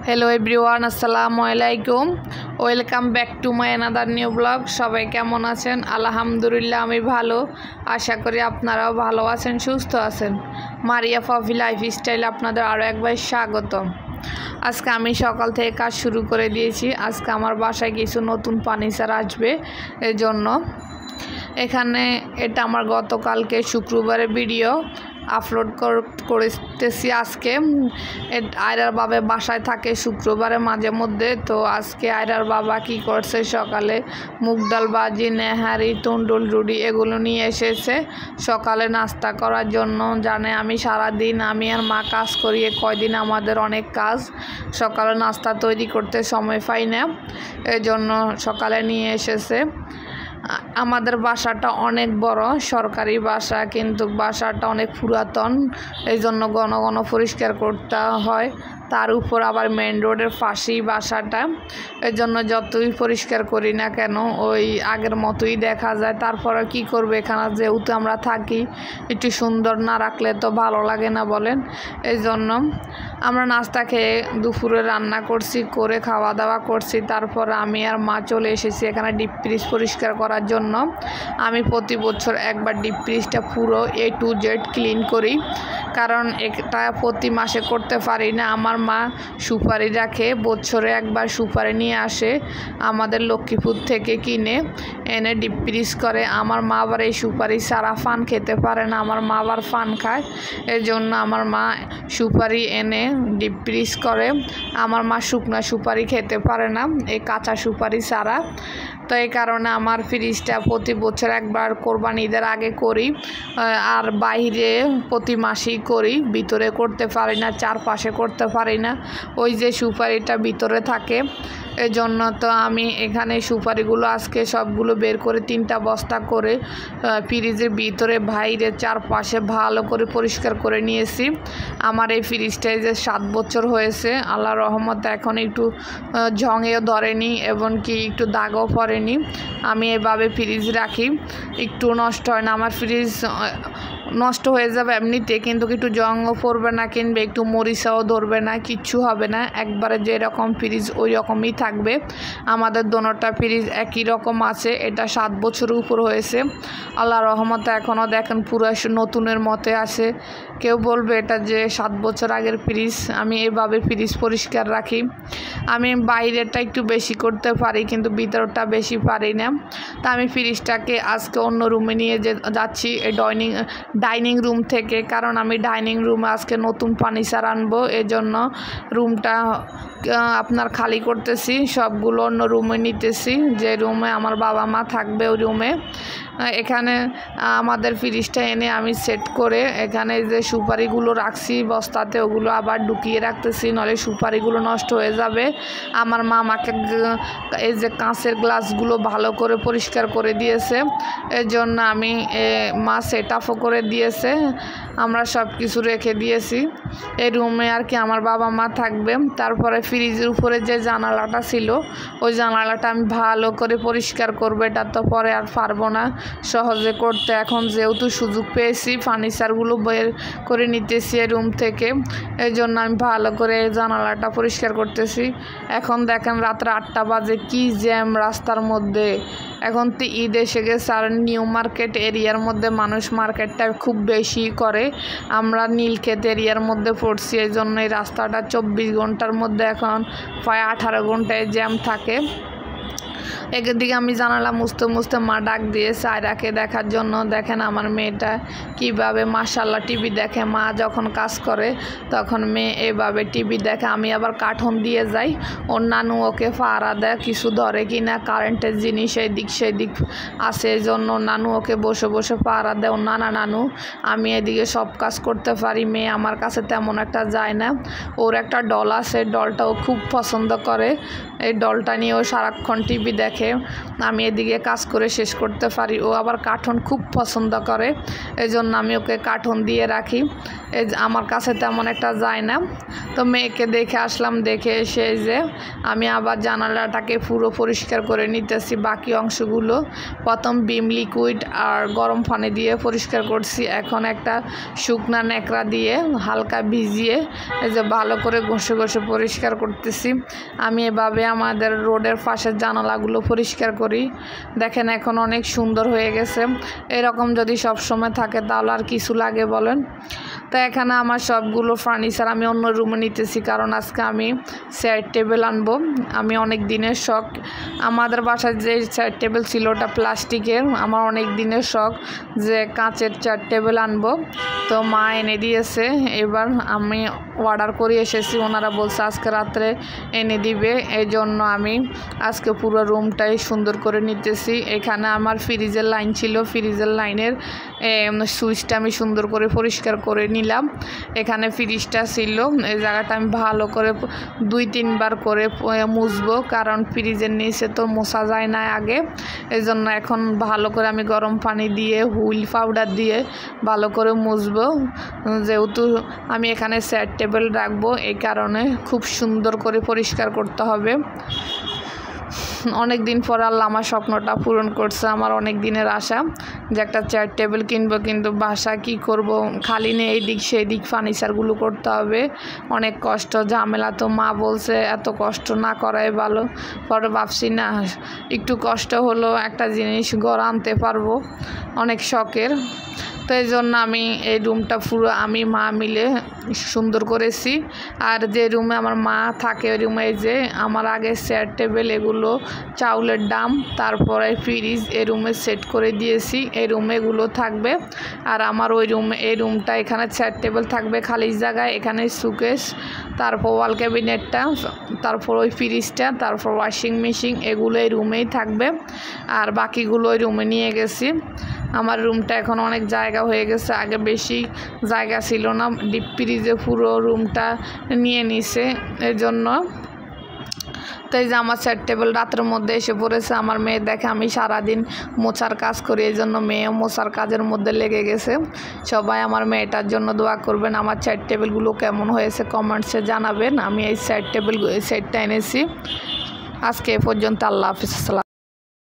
Hello everyone আসসালামু আলাইকুম welcome back to my another new blog. সবাই কেমন আছেন? আলহামদুলিল্লাহ আমি ভালো, আশা করি আপনারাও ভালো আছেন, সুস্থ আছেন। মারিয়া ফাফি লাইফস্টাইল আপনাদের আরও একবার স্বাগতম। আজকে আমি সকাল থেকে কাজ শুরু করে দিয়েছি। আজকে আমার বাসায় কিছু নতুন ফার্নিচার আসবে, এজন্য এখানে এটা আমার গতকালকে শুক্রবারের ভিডিও আপলোড করতেছি। আজকে আয়রার বাবা বাসায় থাকে শুক্রবারে মাঝে মধ্যে, তো আজকে আয়রার বাবা কি করছে, সকালে মুগ ডাল ভাজি, নেহারি, তন্দুল রুটি এগুলো নিয়ে এসেছে সকালে নাস্তা করার জন্য। জানে আমি সারাদিন আমি আর মা কাজ করি, কয়দিন আমাদের অনেক কাজ, সকালে নাস্তা তৈরি করতে সময় পাই না, এই জন্য সকালে নিয়ে এসেছে। আমাদের বাসাটা অনেক বড়, সরকারি বাসা, কিন্তু বাসাটা অনেক পুরাতন, এই জন্য ঘন ঘন পরিষ্কার করতে হয়। তার উপর আবার মেন রোডের পাশেই বাসাটা, এই জন্য যতই পরিষ্কার করি না কেন ওই আগের মতোই দেখা যায়। তারপরে কি করবে, এখানে যেহেতু আমরা থাকি, একটু সুন্দর না রাখলে তো ভালো লাগে না বলেন। এই জন্য আমরা নাস্তা খেয়ে দুপুরে রান্না করছি, করে খাওয়া দাওয়া করছি। তারপর আমি আর মা চলে এসেছি এখানে ডিপ ফ্রিজ পরিষ্কার করার জন্য। আমি প্রতি বছর একবার ডিপ ফ্রিজটা পুরো A to Z ক্লিন করি, কারণ এটা প্রতি মাসে করতে পারি না। আমার মা সুপারি রাখে, বছরে একবার সুপারি নিয়ে আসে আমাদের লক্ষ্মীপুর থেকে কিনে এনে ডিপ ফ্রিজ করে। আমার মা আবার এই সুপারি ছাড়া পান খেতে পারে না, আমার মা আবার পান খায়, এর জন্য আমার মা সুপারি এনে ডিপ ফ্রিজ করে। আমার মা শুকনা সুপারি খেতে পারে না, এই কাঁচা সুপারি ছাড়া, তো এই কারণে আমার ফ্রিজটা প্রতি বছর একবার কোরবানি ঈদের আগে করি, আর বাইরে প্রতি মাসেই করি। ভিতরে করতে পারি না, চারপাশে করতে পারি না, ওই যে সুপারিটা ভিতরে থাকে, এই জন্য তো আমি এখানে সুপারিগুলো আজকে সবগুলো বের করে 3টা বস্তা করে ফ্রিজের ভিতরে বাইরে চারপাশে ভালো করে পরিষ্কার করে নিয়েছি। আমার এই ফ্রিজটায় যে 7 বছর হয়েছে, আল্লাহর রহমতে এখন একটু ঝঙেও ধরেনি এবং কি একটু দাগও পড়েনি। আমি এভাবে ফ্রিজ রাখি, একটু নষ্ট হয় না। আমার ফ্রিজ নষ্ট হয়ে যাবে এমনিতে, কিন্তু একটু জংও পড়বে না, কিংবা একটু মরিচাও ধরবে না, কিচ্ছু হবে না, একবারে যেরকম ফ্রিজ ওই রকমই থাকবে। আমাদের দোনোটা ফ্রিজ একই রকম আছে। এটা 7 বছর উপর হয়েছে, আল্লাহর রহমতে এখনও দেখেন পুরো নতুনের মতে আছে। কেউ বলবে এটা যে 7 বছর আগের ফ্রিজ। আমি এভাবে ফ্রিজ পরিষ্কার রাখি। আমি বাইরেটা একটু বেশি করতে পারি, কিন্তু ভিতরটা বেশি পারি না। তা আমি ফ্রিজটাকে আজকে অন্য রুমে নিয়ে যাচ্ছি, এই ডাইনিং রুম থেকে, কারণ আমি ডাইনিং রুমে আজকে নতুন ফার্নিচার আনবো, এজন্য রুমটা আপনার খালি করতেছি, সবগুলো অন্য রুমে নিতেছি, যে রুমে আমার বাবা মা থাকবে ওই রুমে। এখানে আমাদের ফ্রিজটা এনে আমি সেট করে এখানে যে সুপারিগুলো রাখছি বস্তাতে, ওগুলো আবার ঢুকিয়ে রাখতেছি, নাহলে সুপারিগুলো নষ্ট হয়ে যাবে। আমার মা আমাকে এই যে কাঁচের গ্লাসগুলো ভালো করে পরিষ্কার করে দিয়েছে, এর জন্য আমি মা সেট আপও করে দিয়েছে, আমরা সব কিছু রেখে দিয়েছি এই রুমে আর কি, আমার বাবা মা থাকবে। তারপরে ফ্রিজের উপরে যে জানালাটা ছিল, ওই জানালাটা আমি ভালো করে পরিষ্কার করবো, এটা তো পরে আর পারবো না সহজে করতে। এখন যেহেতু সুযোগ পেয়েছি, ফার্নিচারগুলো বের করে নিতেছি রুম থেকে, এই জন্য আমি ভালো করে জানালাটা পরিষ্কার করতেছি। এখন দেখেন রাত্রে 8টা বাজে, কি জ্যাম রাস্তার মধ্যে। এখন তো ঈদ এসে গেছে, আর নিউ মার্কেট এরিয়ার মধ্যে মানুষ মার্কেটটা খুব বেশি করে। আমরা নীলক্ষেত এরিয়ার মধ্যে পড়ছি, এই জন্য এই রাস্তাটা 24 ঘন্টার মধ্যে এখন প্রায় 18 ঘন্টায় জ্যাম থাকে। একদিকে আমি জানালা মুছতে মুছতে মা ডাক দিয়েছে আয়রাকে দেখার জন্য। দেখেন আমার মেয়েটা কিভাবে মাশাআল্লাহ টিভি দেখে। মা যখন কাজ করে তখন মেয়ে এভাবে টিভি দেখে। আমি আবার কার্টুন দিয়ে যাই, ওর নানু ওকে পাহারা দেয় কিছু ধরে কি না, কারেন্টের জিনিস এদিক সেদিক আছে, এই জন্য নানু ওকে বসে বসে পাহারা দেয়, ওর নানু। আমি এদিকে সব কাজ করতে পারি, মেয়ে আমার কাছে তেমন একটা যায় না। ওর একটা ডল আছে, ডলটাও খুব পছন্দ করে, এই ডলটা নিয়ে ও সারাক্ষণ টিভি দেখে। দেখে আমি এদিকে কাজ করে শেষ করতে পারি। ও আবার কার্টুন খুব পছন্দ করে, এই জন্য আমি ওকে কার্টুন দিয়ে রাখি। আমার কাছে তেমন একটা যায় না। তো মেয়েকে দেখে আসলাম, দেখে এসে যে আমি আবার জানালাটাকে পুরো পরিষ্কার করে নিতেছি। বাকি অংশগুলো প্রথম বিম লিকুইড আর গরম পানি দিয়ে পরিষ্কার করছি, এখন একটা শুকনা ন্যাকড়া দিয়ে হালকা ভিজিয়ে এই যে ভালো করে ঘষে ঘষে পরিষ্কার করতেছি। আমি এভাবে আমাদের রোডের পাশের জানালাগুলো পরিষ্কার করি। দেখেন এখন অনেক সুন্দর হয়ে গেছে। এরকম যদি সব সময় থাকে তাহলে আর কিছু লাগে বলেন। তো এখানে আমার সবগুলো ফার্নিচার আমি অন্য রুমে নিতেছি, কারণ আজকে আমি চেয়ার টেবিল আনবো। আমি অনেক দিনের শখ, আমাদের বাসায় যে চেয়ার টেবিল ছিল ওটা প্লাস্টিকের, আমার অনেক দিনের শখ যে কাঁচের চেয়ার টেবিল আনবো। তো মা এনে দিয়েছে, এবার আমি অর্ডার করে এসেছি, ওনারা বলছে আজকে রাত্রে এনে দিবে। এই জন্য আমি আজকে পুরো রুমটাই সুন্দর করে নিতেছি। এখানে আমার ফ্রিজের লাইন ছিল, ফ্রিজের লাইনের সুইচটা আমি সুন্দর করে পরিষ্কার করে নিলাম। এখানে ফ্রিজটা ছিল, এই জায়গাটা আমি ভালো করে 2-3 বার করে মুছবো, কারণ ফ্রিজের নিচে তো মোছা যায় না আগে। এই জন্য এখন ভালো করে আমি গরম পানি দিয়ে হুইল পাউডার দিয়ে ভালো করে মুছবো। যেহেতু আমি এখানে চেয়ার টেবিল রাখবো, এই কারণে খুব সুন্দর করে পরিষ্কার করতে হবে। অনেক দিন পর আল্লাহ আমার স্বপ্নটা পূরণ করছে। আমার অনেক দিনের আশা যে একটা চেয়ার টেবিল কিনবো, কিন্তু বাসা কি করব, খালি নেই এই দিক সেই দিক ফার্নিচারগুলো করতে হবে, অনেক কষ্ট ঝামেলা। তো মা বলছে এত কষ্ট না করাই ভালো। পরে ভাবছি না, একটু কষ্ট হলো একটা জিনিস ঘর আনতে পারবো, অনেক শখের। তো এই জন্য আমি এই রুমটা পুরো আমি মা মিলে সুন্দর করেছি। আর যে রুমে আমার মা থাকে ওই রুমে যে আমার আগে চেয়ার টেবিল, এগুলো চাউলের ডাম, তারপরে ফ্রিজ এই রুমে সেট করে দিয়েছি, এই রুমে এগুলো থাকবে। আর আমার ওই রুমে এই রুমটা, এখানে চেয়ার টেবিল থাকবে খালি জায়গায়, এখানে সুকেস, তারপর ওয়াল ক্যাবিনেটটা, তারপর ওই ফ্রিজটা, তারপর ওয়াশিং মেশিন, এগুলো এই রুমেই থাকবে। আর বাকিগুলো ওই রুমে নিয়ে গেছি। আমার রুমটা এখন অনেক জায়গা হয়ে গেছে, আগে বেশি জায়গা ছিল না, ডিপ ফ্রিজে পুরো রুমটা নিয়ে নিছে এর জন্য। তো এই যে আমার চেয়ার টেবিল রাতের মধ্যে এসে পড়েছে। আমার মেয়ে দেখে আমি সারাদিন মোছার কাজ করি, এই জন্য মেয়েও মোছার কাজের মধ্যে লেগে গেছে। সবাই আমার মেয়েটার জন্য দোয়া করবেন। আমার চেয়ার টেবিলগুলো কেমন হয়েছে কমেন্টসে জানাবেন। আমি এই চেয়ার টেবিল সেটটা এনেছি। আজকে এ পর্যন্ত, আল্লাহ হাফিজ।